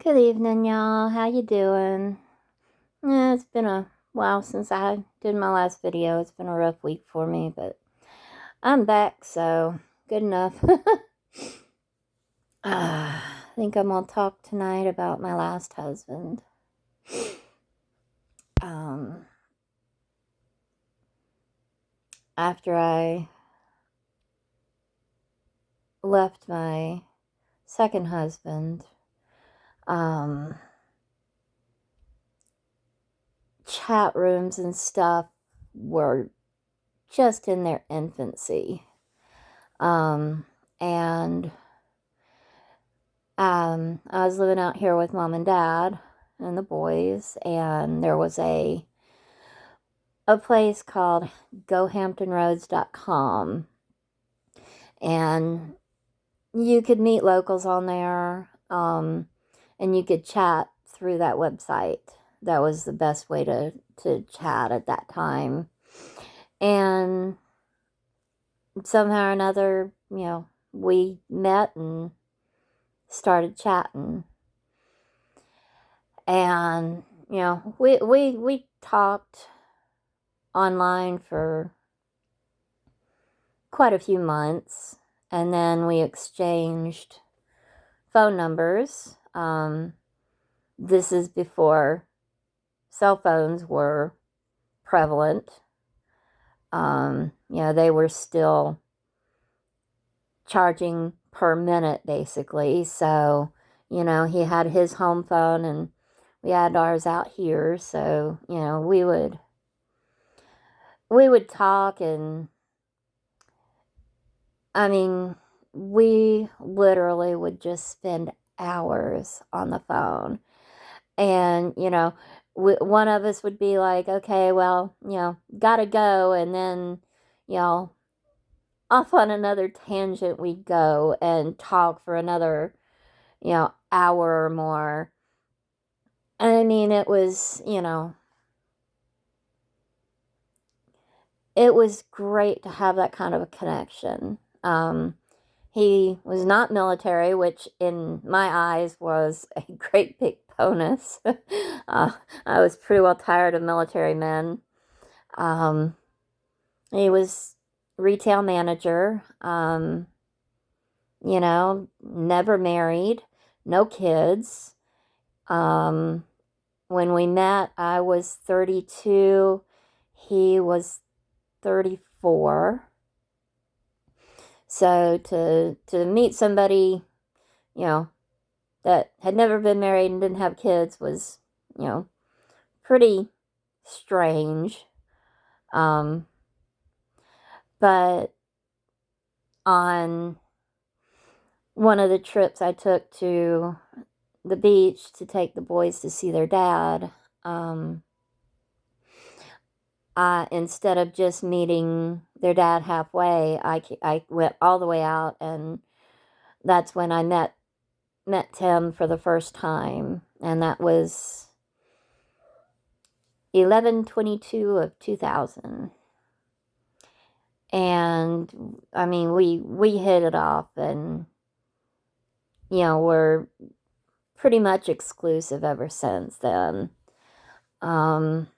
Good evening, y'all. How you doing? Yeah, it's been a while since I did my last video. It's been a rough week for me, but I'm back, so good enough. I think I'm gonna talk tonight about my last husband. Um, After I left my second husband, um, chat rooms and stuff were just in their infancy. Um, and I was living out here with mom and dad and the boys, and there was a place called GoHamptonRoads.com, and you could meet locals on there, and you could chat through that website. That was the best way to chat at that time. And somehow or another, we met and started chatting. And we talked online for quite a few months, and then we exchanged phone numbers. This is before cell phones were prevalent. They were still charging per minute, basically. So he had his home phone and we had ours out here. So we would talk, and I mean, we literally would just spend hours on the phone. And, one of us would be like, okay, well, gotta go. And then, you know, off on another tangent, we'd go and talk for another, hour or more. I mean, it was great to have that kind of a connection. He was not military, which in my eyes was a great big bonus. I was pretty well tired of military men. Um, he was retail manager, never married, no kids. Um, when we met, I was 32, he was 34. So to meet somebody, you know, that had never been married and didn't have kids was, pretty strange. Um, but on one of the trips I took to the beach to take the boys to see their dad, instead of just meeting their dad halfway, I went all the way out, and that's when I met Tim for the first time, and that was 11/22 of 2000. And I mean, we hit it off, and we're pretty much exclusive ever since then. Um,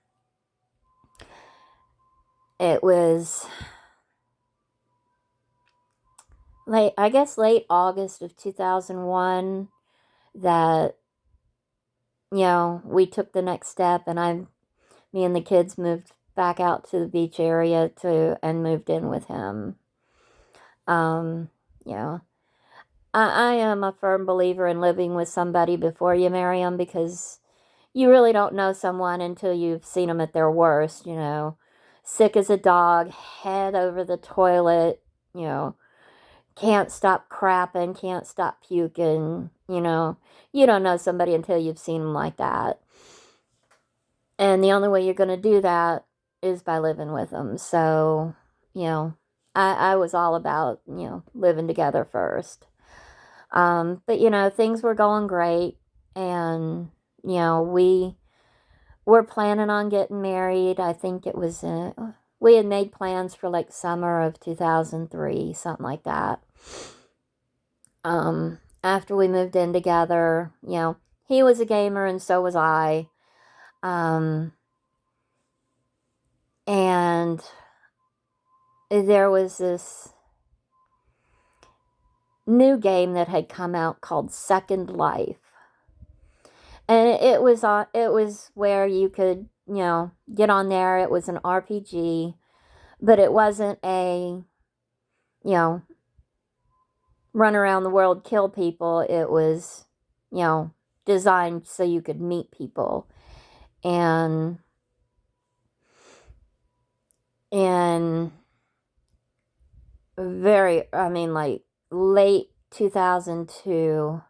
it was late August of 2001 that we took the next step, and me and the kids moved back out to the beach area and moved in with him. Um, you know, I am a firm believer in living with somebody before you marry them, because you really don't know someone until you've seen them at their worst, sick as a dog, head over the toilet, can't stop crapping, can't stop puking, you don't know somebody until you've seen them like that. And the only way you're going to do that is by living with them. So, I was all about, living together first. But, things were going great. And, we were planning on getting married. I think it was, we had made plans for like summer of 2003, something like that. After we moved in together, he was a gamer and so was I. And there was this new game that had come out called Second Life. And it was where you could, get on there. It was an RPG, but it wasn't a, you know, run around the world, kill people. It was, designed so you could meet people. And like late 2002,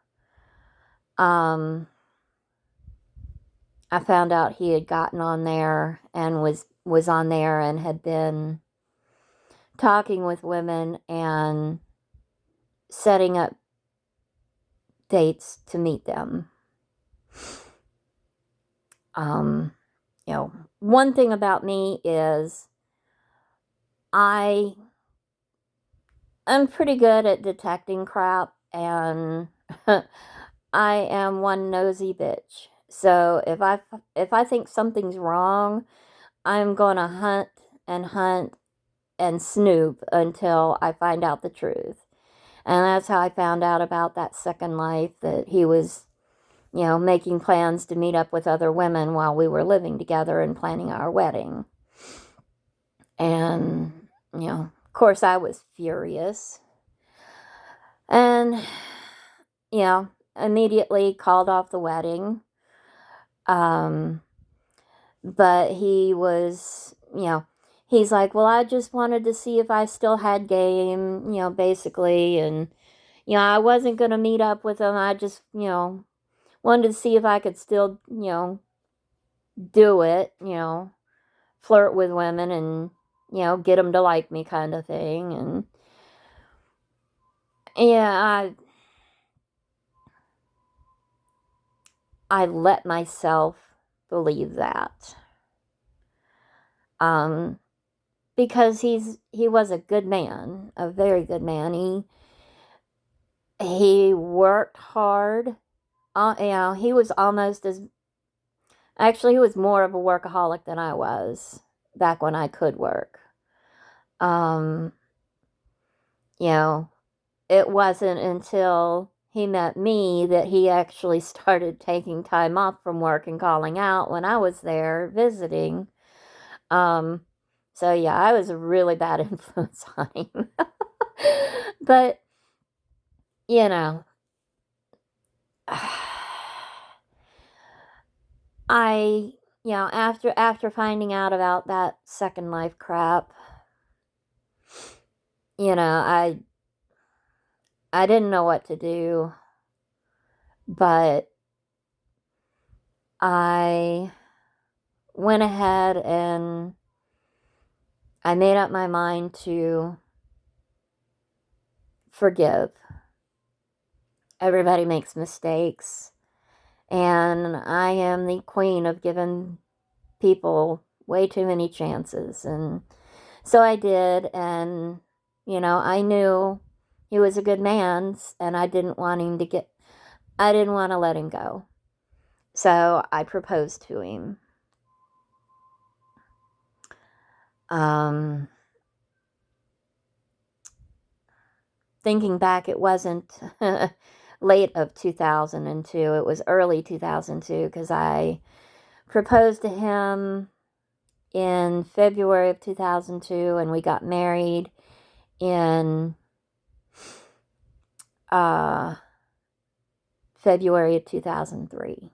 I found out he had gotten on there and was on there and had been talking with women and setting up dates to meet them. One thing about me is I'm pretty good at detecting crap, and I am one nosy bitch. So if I think something's wrong, I'm gonna hunt and snoop until I find out the truth. And that's how I found out about that Second Life, that he was, making plans to meet up with other women while we were living together and planning our wedding. And, of course, I was furious. And, immediately called off the wedding. But he was, he's like, well, I just wanted to see if I still had game, basically. And, I wasn't going to meet up with him. I just, wanted to see if I could still, do it, flirt with women and, get them to like me kind of thing. And yeah, I let myself believe that. Because he was a good man, a very good man. He worked hard. He was almost as, actually, he was more of a workaholic than I was back when I could work. It wasn't until he met me that he actually started taking time off from work and calling out when I was there visiting. So yeah, I was a really bad influence on him. But, I, after finding out about that Second Life crap, I didn't know what to do, but I went ahead and I made up my mind to forgive. Everybody makes mistakes, and I am the queen of giving people way too many chances. And so I did, and, I knew he was a good man, and I didn't want to let him go. So I proposed to him. Thinking back, it wasn't late of 2002. It was early 2002, because I proposed to him in February of 2002, and we got married in February of 2003.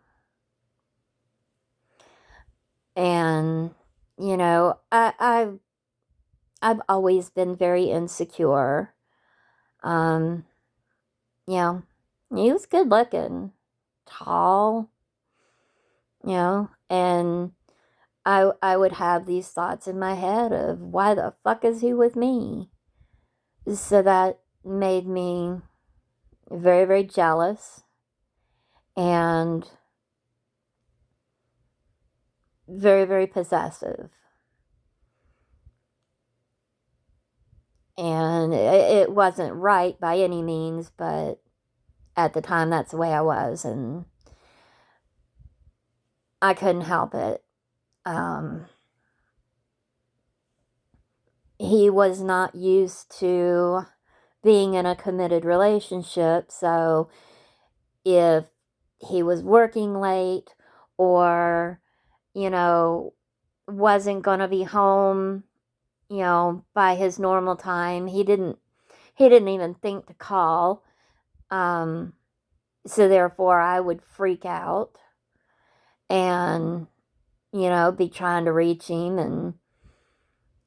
And, I've always been very insecure. He was good looking, tall, and I would have these thoughts in my head of, why the fuck is he with me? So that made me very, very jealous and very, very possessive. And it wasn't right by any means, but at the time, that's the way I was. And I couldn't help it. He was not used to being in a committed relationship, so if he was working late or, you know, wasn't going to be home, by his normal time, he didn't even think to call. So therefore I would freak out and, be trying to reach him, and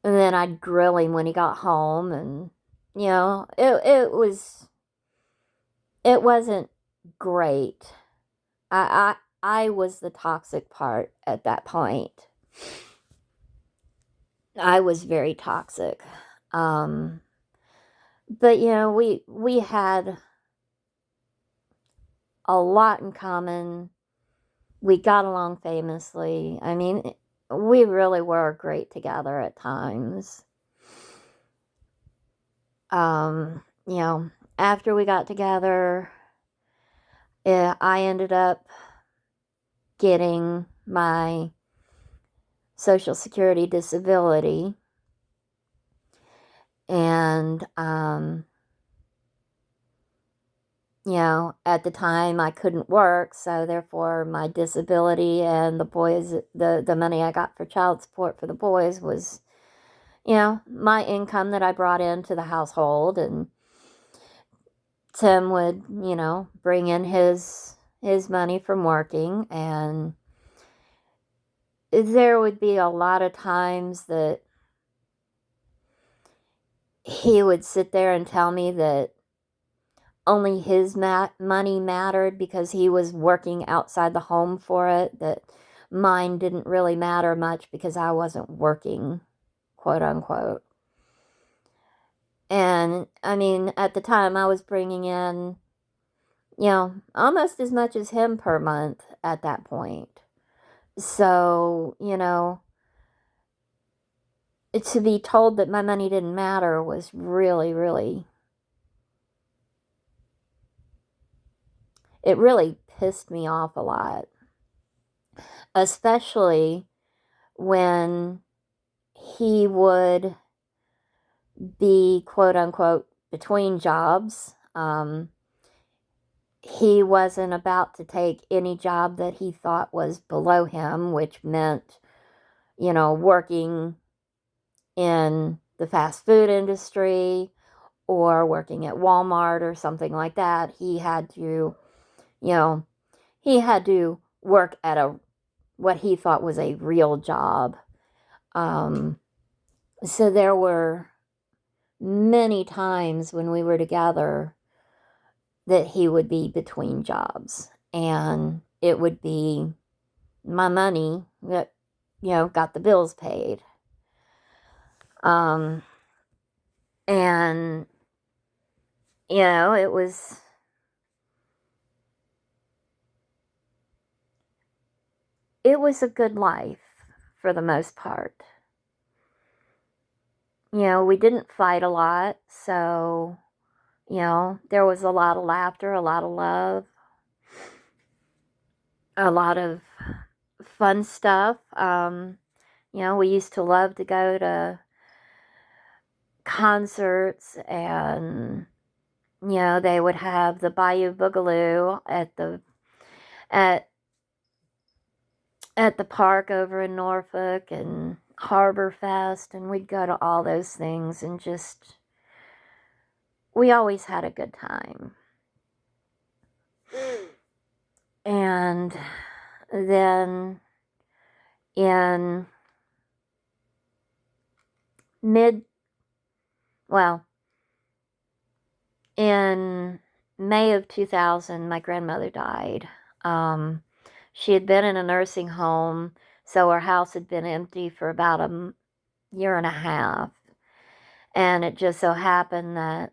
then I'd grill him when he got home, and it wasn't great. I was the toxic part at that point. I was very toxic. But we had a lot in common. We got along famously. I mean, we really were great together at times. After we got together, I ended up getting my Social Security disability, and at the time I couldn't work, so therefore my disability and the boys, the money I got for child support for the boys was, my income that I brought into the household, and Tim would, bring in his money from working, and there would be a lot of times that he would sit there and tell me that only his money mattered because he was working outside the home for it, that mine didn't really matter much because I wasn't working, quote unquote. And I mean, at the time I was bringing in, almost as much as him per month at that point. So, to be told that my money didn't matter was really, really, it really pissed me off a lot. Especially when he would be, quote unquote, between jobs. He wasn't about to take any job that he thought was below him, which meant, working in the fast food industry or working at Walmart or something like that. He had to, work at what he thought was a real job. So there were many times when we were together that he would be between jobs, and it would be my money that, got the bills paid. And, it was, a good life for the most part. We didn't fight a lot, so, there was a lot of laughter, a lot of love, a lot of fun stuff. We used to love to go to concerts, and, they would have the Bayou Boogaloo at the park over in Norfolk, and Harbor Fest, and we'd go to all those things, and we always had a good time. And then in in May of 2000, my grandmother died. She had been in a nursing home, so her house had been empty for about a year and a half. And it just so happened that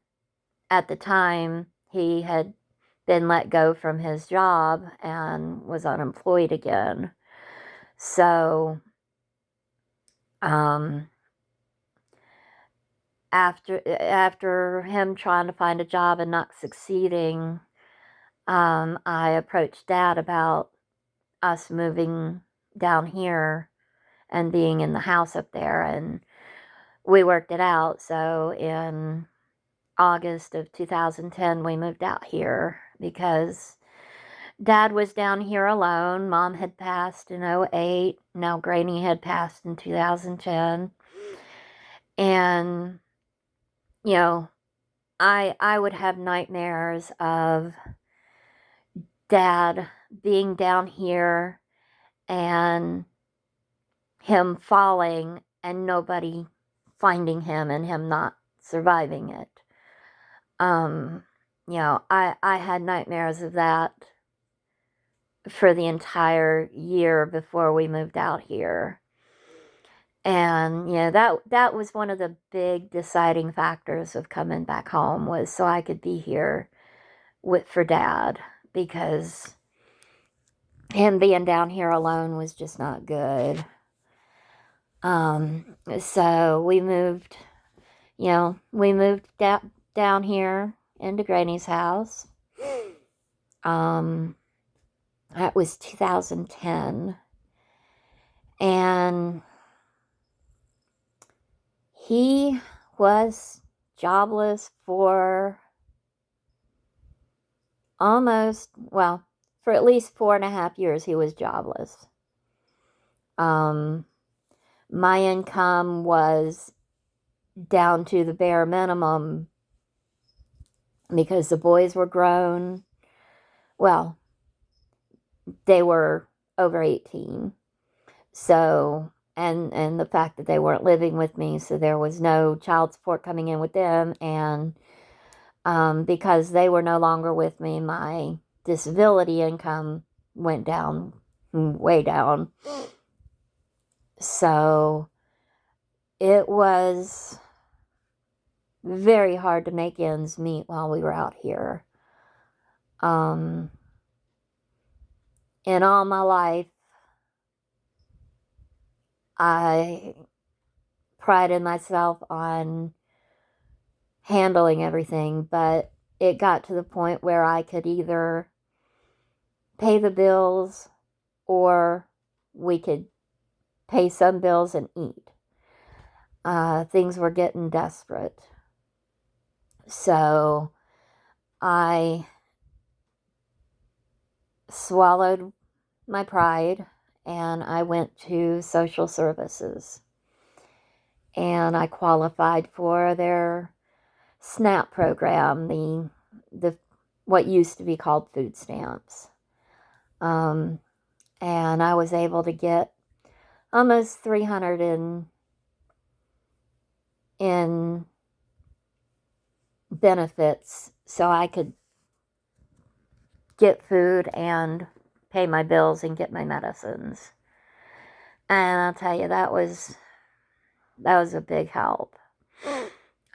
at the time he had been let go from his job and was unemployed again. So after him trying to find a job and not succeeding, I approached Dad about us moving down here and being in the house up there, and we worked it out. So in August of 2010, we moved out here because Dad was down here alone. Mom had passed in '08. Now Granny had passed in 2010. And, you know, I would have nightmares of Dad being down here and him falling and nobody finding him and him not surviving it. I had nightmares of that for the entire year before we moved out here. And that was one of the big deciding factors of coming back home, was so I could be here for Dad, because him being down here alone was just not good. So we moved down here into Granny's house. That was 2010. And he was jobless for for at least 4.5 years. He was jobless. My income was down to the bare minimum because the boys were grown. Well, they were over 18. So, and the fact that they weren't living with me, so there was no child support coming in with them. And because they were no longer with me, my disability income went down, way down. So it was very hard to make ends meet while we were out here. In all my life, I prided myself on handling everything, but it got to the point where I could either pay the bills or we could pay some bills and eat. Things were getting desperate. So I swallowed my pride and I went to social services. And I qualified for their SNAP program, the what used to be called food stamps. And I was able to get almost $300 in benefits, so I could get food and pay my bills and get my medicines. And I'll tell you, that was a big help.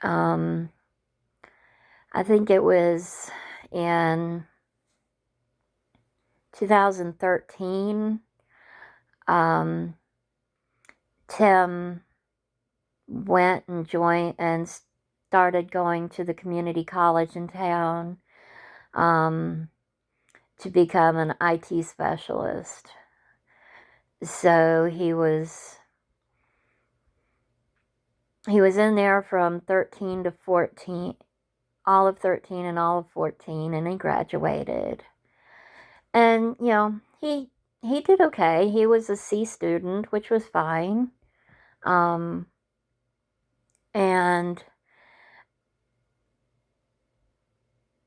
I think it was in 2013, Tim went and joined and started going to the community college in town to become an IT specialist. So he was in there from 13 to 14, all of 13 and all of 14, and he graduated. And, he did okay. He was a C student, which was fine. And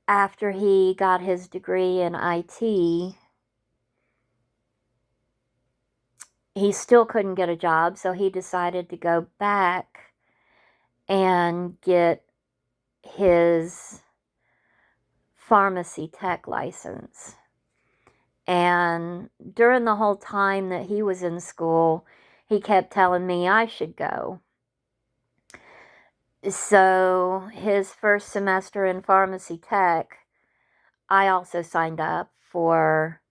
after he got his degree in IT, he still couldn't get a job, so he decided to go back and get his pharmacy tech license. And during the whole time that he was in school, he kept telling me I should go. So his first semester in pharmacy tech, I also signed up for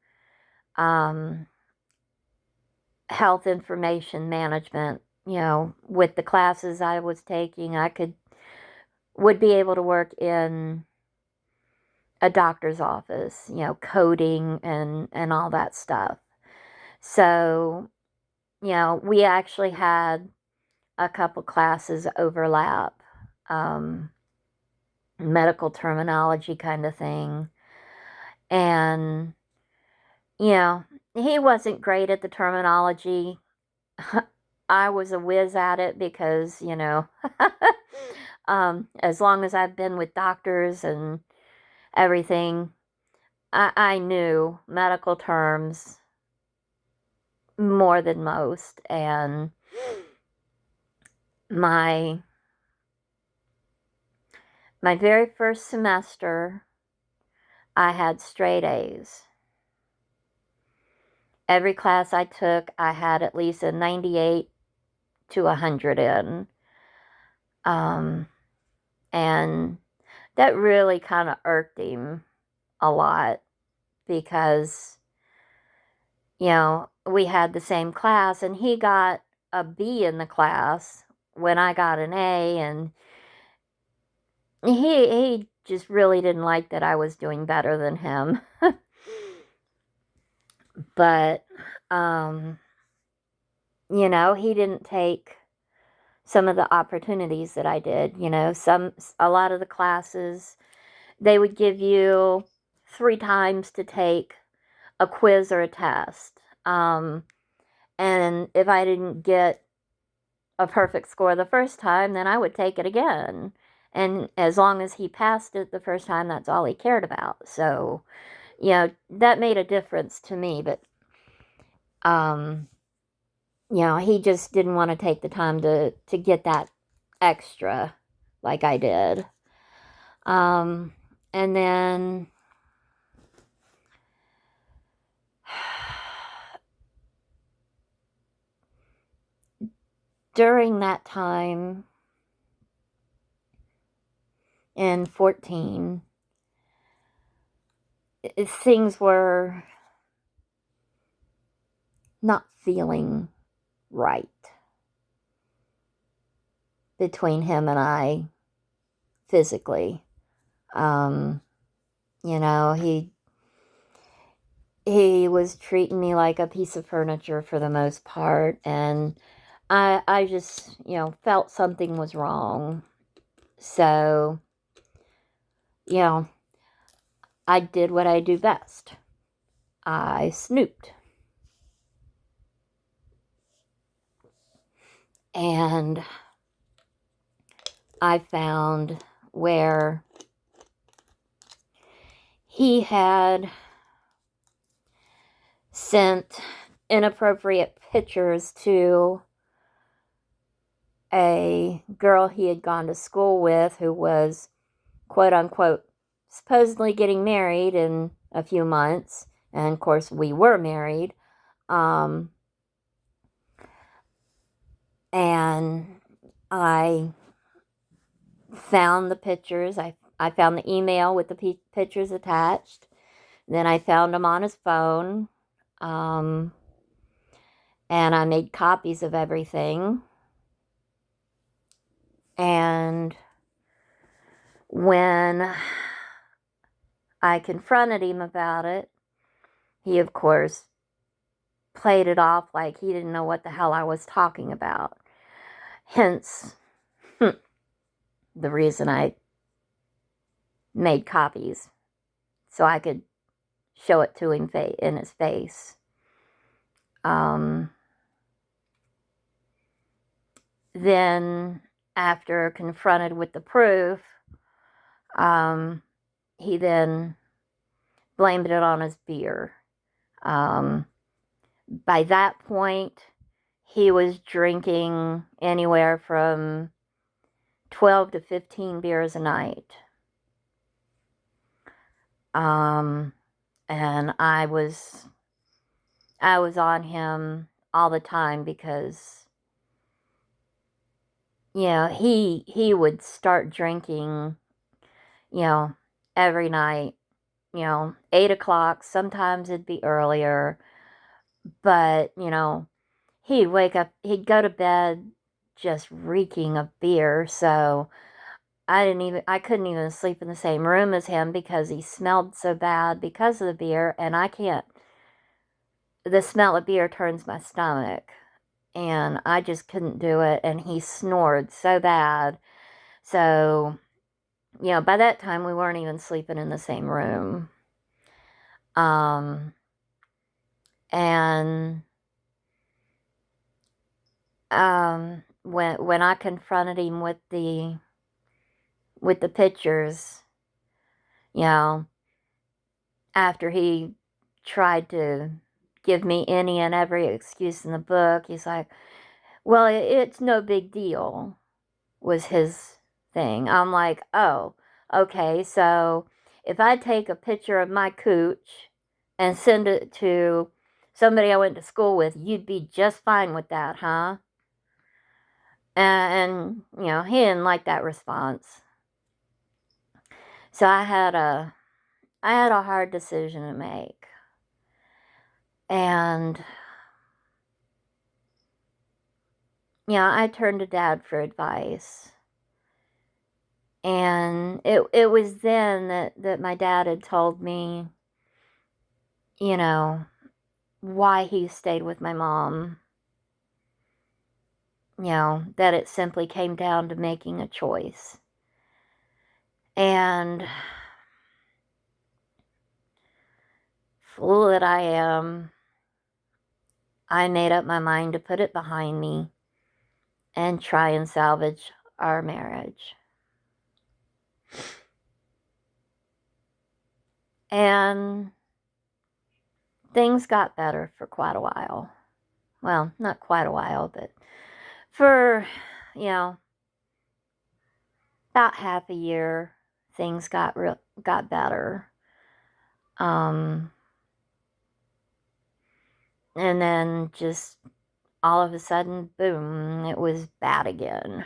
health information management. With the classes I was taking, I would be able to work in a doctor's office, coding and all that stuff. So we actually had a couple classes overlap, medical terminology kind of thing. And, he wasn't great at the terminology. I was a whiz at it because, as long as I've been with doctors and everything, I knew medical terms more than most. And my very first semester, I had straight A's. Every class I took, I had at least a 98 to 100 in. And that really kind of irked him a lot because, we had the same class and he got a B in the class when I got an A, and he just really didn't like that I was doing better than him. But, he didn't take some of the opportunities that I did. A lot of the classes, they would give you 3 times to take a quiz or a test. And if I didn't get a perfect score the first time, then I would take it again. And as long as he passed it the first time, that's all he cared about. So, that made a difference to me. But, he just didn't want to take the time to get that extra like I did. And then during that time in 14, things were not feeling right between him and I physically. He was treating me like a piece of furniture for the most part, and I just, felt something was wrong. So, I did what I do best. I snooped. And I found where he had sent inappropriate pictures to a girl he had gone to school with who was, quote unquote, supposedly getting married in a few months. And of course, we were married. And I found the pictures. I found the email with the pictures attached. Then I found them on his phone. And I made copies of everything. And when I confronted him about it, he, of course, played it off like he didn't know what the hell I was talking about. Hence, the reason I made copies, so I could show it to him in his face. Then, after confronted with the proof, he then blamed it on his beer. By that point, he was drinking anywhere from 12 to 15 beers a night. And I was on him all the time because, he would start drinking, every night, 8 o'clock. Sometimes it'd be earlier. But, he'd wake up, he'd go to bed just reeking of beer. So I couldn't even sleep in the same room as him because he smelled so bad because of the beer. And the smell of beer turns my stomach. and I just couldn't do it, and he snored so bad. So, by that time we weren't even sleeping in the same room. Um, and when I confronted him with the pictures, you know, after he tried to give me any and every excuse in the book, he's like, well, it's no big deal, was his thing. I'm like, oh, okay, so if I take a picture of my cooch and send it to somebody I went to school with, you'd be just fine with that, huh? And he didn't like that response. So I had a hard decision to make. And I turned to Dad for advice. And it was then that my dad had told me, why he stayed with my mom. That it simply came down to making a choice. And fool that I am, I made up my mind to put it behind me and try and salvage our marriage. And things got better for quite a while. Well, not quite a while, but for, about half a year, things got better. And then just all of a sudden, boom, it was bad again.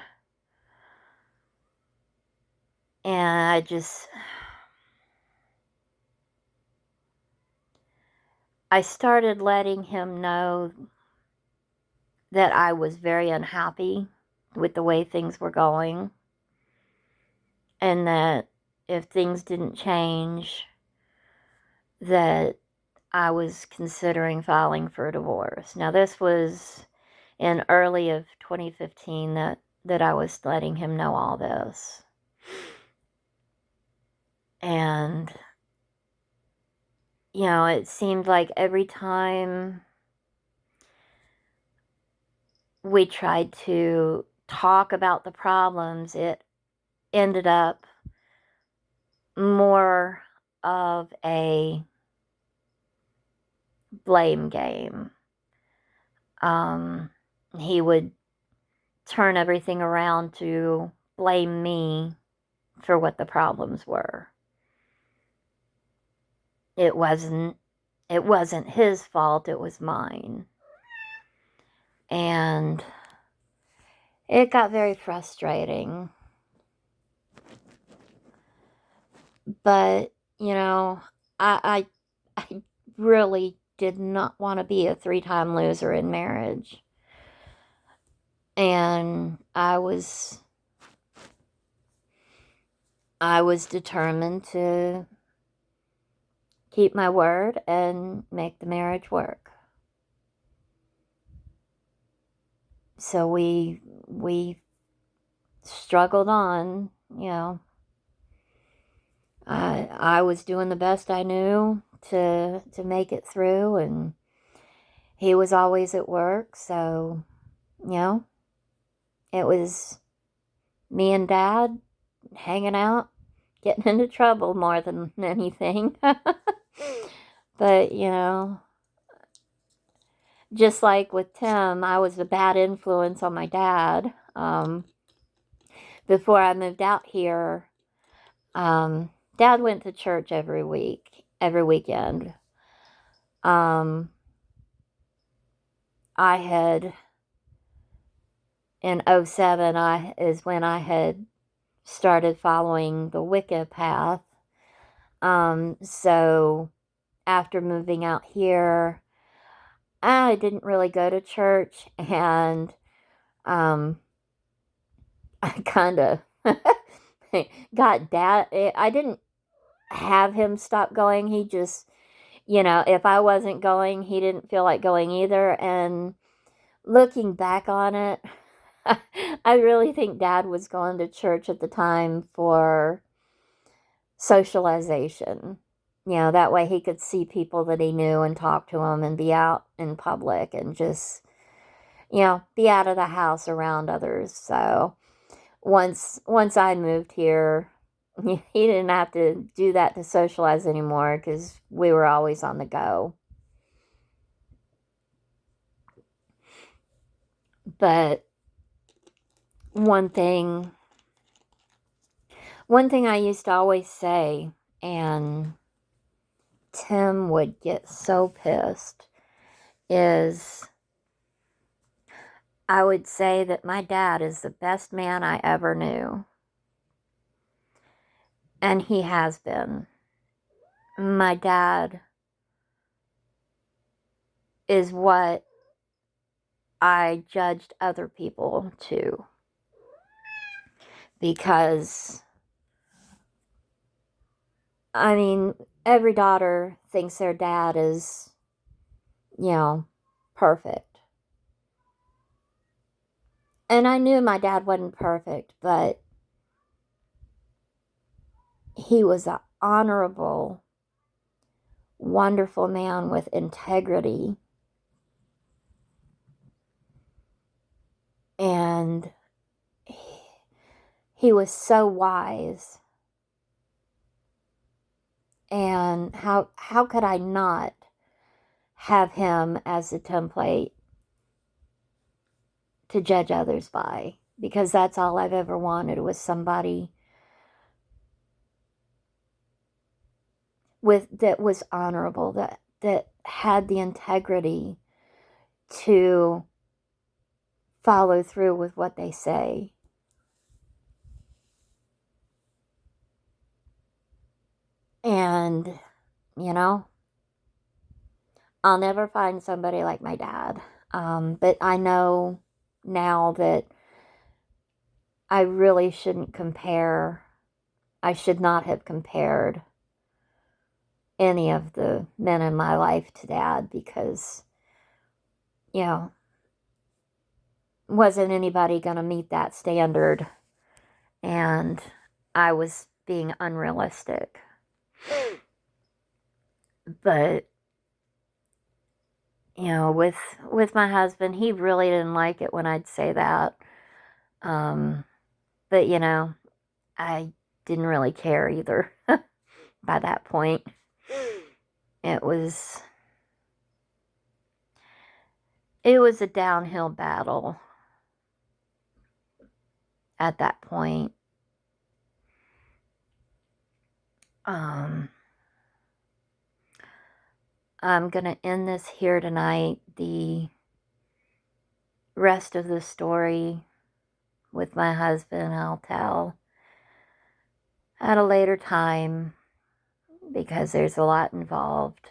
And I started letting him know that I was very unhappy with the way things were going, and that if things didn't change, that I was considering filing for a divorce. Now, this was in early of 2015 that I was letting him know all this. And, it seemed like every time we tried to talk about the problems, it ended up more of a blame game. He would turn everything around to blame me for what the problems were. It wasn't his fault, it was mine. And it got very frustrating. But, I really did not want to be a 3-time loser in marriage. And I was determined to keep my word and make the marriage work. So we struggled on, I was doing the best I knew to make it through, and he was always at work, so it was me and Dad hanging out, getting into trouble more than anything. But just like with Tim, I was a bad influence on my dad. Before I moved out here, Dad went to church every weekend. I had, in 2007, is when I had started following the Wicca path. So after moving out here, I didn't really go to church, and I kind of got Dad. I didn't have him stop going. He just, if I wasn't going, he didn't feel like going either. And looking back on it, I really think Dad was going to church at the time for socialization. That way he could see people that he knew and talk to them and be out in public and just, be out of the house around others. So once I moved here, he didn't have to do that to socialize anymore because we were always on the go. But one thing I used to always say, and Tim would get so pissed, is I would say that my dad is the best man I ever knew. And he has been. My dad is what I judged other people to. Because, I mean, every daughter thinks their dad is, perfect. And I knew my dad wasn't perfect, but he was an honorable, wonderful man with integrity. And he was so wise. And how could I not have him as a template to judge others by? Because that's all I've ever wanted, was somebody that was honorable, that had the integrity to follow through with what they say. And, I'll never find somebody like my dad. But I know now that I really shouldn't compare. I should not have compared any of the men in my life to Dad, because, wasn't anybody going to meet that standard. And I was being unrealistic. But, with my husband, he really didn't like it when I'd say that. But, I didn't really care either by that point. It was a downhill battle at that point. I'm going to end this here tonight. The rest of the story with my husband I'll tell at a later time, because there's a lot involved.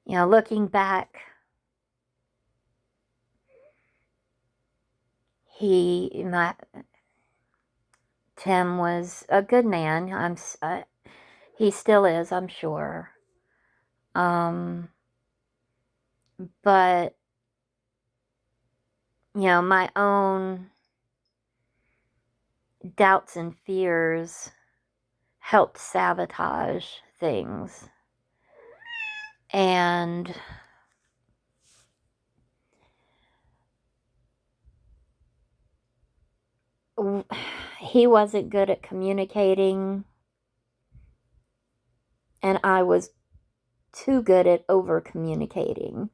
Looking back, Tim was a good man. He still is, I'm sure. But, my own doubts and fears helped sabotage things. And he wasn't good at communicating, and I was too good at over communicating.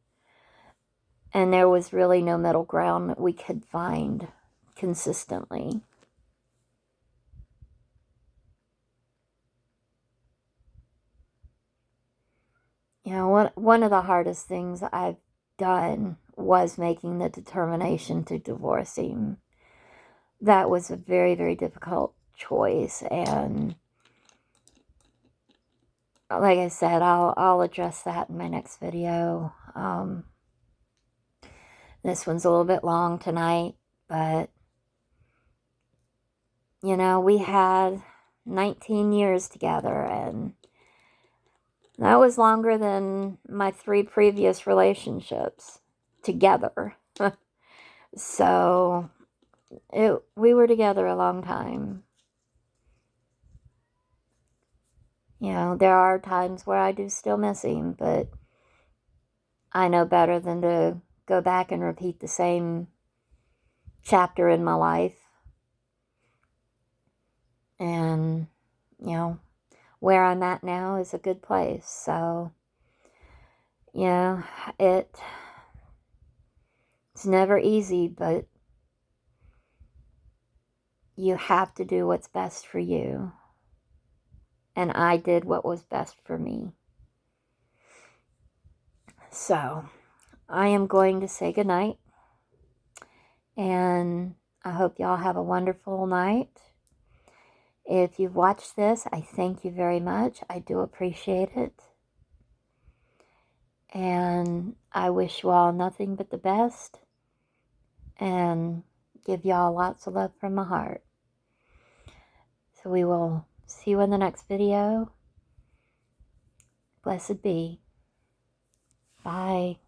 And there was really no middle ground that we could find consistently. One of the hardest things I've done was making the determination to divorce him. That was a very, very difficult choice, and like I said, I'll address that in my next video. This one's a little bit long tonight, but we had 19 years together, and That was longer than my 3 previous relationships together. So, we were together a long time. You know, there are times where I do still miss him, but I know better than to go back and repeat the same chapter in my life. And, you know, where I'm at now is a good place. So, you know, it's never easy, but you have to do what's best for you. And I did what was best for me. So, I am going to say goodnight. And I hope y'all have a wonderful night. If you've watched this, I thank you very much. I do appreciate it. And I wish you all nothing but the best. And give y'all lots of love from my heart. So we will see you in the next video. Blessed be. Bye.